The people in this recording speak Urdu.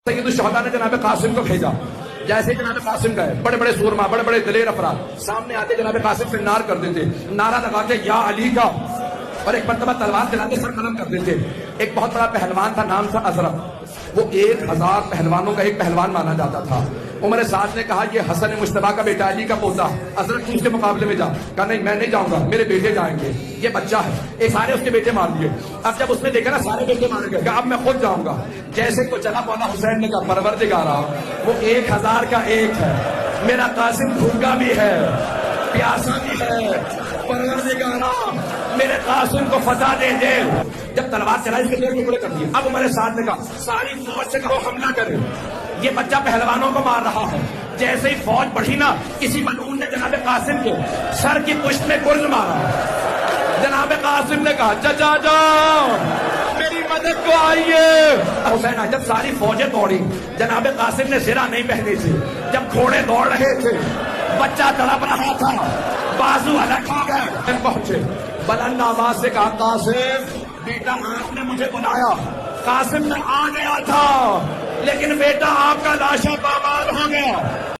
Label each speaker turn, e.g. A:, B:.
A: سید الشہداء نے جناب قاسم کو بھیجا. جیسے جناب قاسم گئے، بڑے بڑے سورما، بڑے بڑے دلیر افراد سامنے آتے جناب قاسم سے نار کر دیتے، نعرہ لگاتے یا علی کا، اور ایک مرتبہ تلوار چلاتے سر قلم کر دیتے. ایک بہت بڑا پہلوان تھا، نام تھا ازرق، وہ 1000 پہلوانوں کا ایک پہلوان مانا جاتا تھا. عمر سعد نے کہا یہ حسن مجتبیٰ کا بیٹا، علی کا پوتا، ازرق تو اس کے مقابلے میں جا. کہا نہیں میں نہیں جاؤں گا، میرے بیٹے جائیں گے، یہ بچہ ہے. ایک سارے اس کے بیٹے مار دیے. اب جب اس نے دیکھا نا سارے بیٹے مارے گئے، کہا اب میں خود جاؤں گا. جیسے کو چلا مولا حسین نے کہا پروردگارا وہ 1000 کا ایک ہے، میرا قاسم بھوکا بھی ہے پیاسا بھی ہے، پروردگارا میرے قاسم کو فتح دے دے. جب تلوار چلائی اس کے دو ٹکڑے کر دیے. اب عمر سعد نے کہا ساری فوج سے کہو حملہ کرے، یہ بچہ پہلوانوں کو مار رہا ہے. جیسے ہی فوج بڑھی نا، کسی ملعون نے جناب قاسم کے سر کی پشت میں گرز مارا. جناب قاسم نے کہا چچا جاؤ میری مدد کو آئیے. حسین جب ساری فوجیں دوڑی، جناب قاسم نے زرہ نہیں پہنی تھی. جب گھوڑے دوڑ رہے تھے، بچہ تڑپ رہا تھا، بازو الگ ہو گئے. پہنچے، بلند آواز سے کہا قاسم بیٹا آپ نے مجھے بلایا. قاسم میں آ گیا تھا لیکن بیٹا آپ کا لاشا پامال ہو گیا.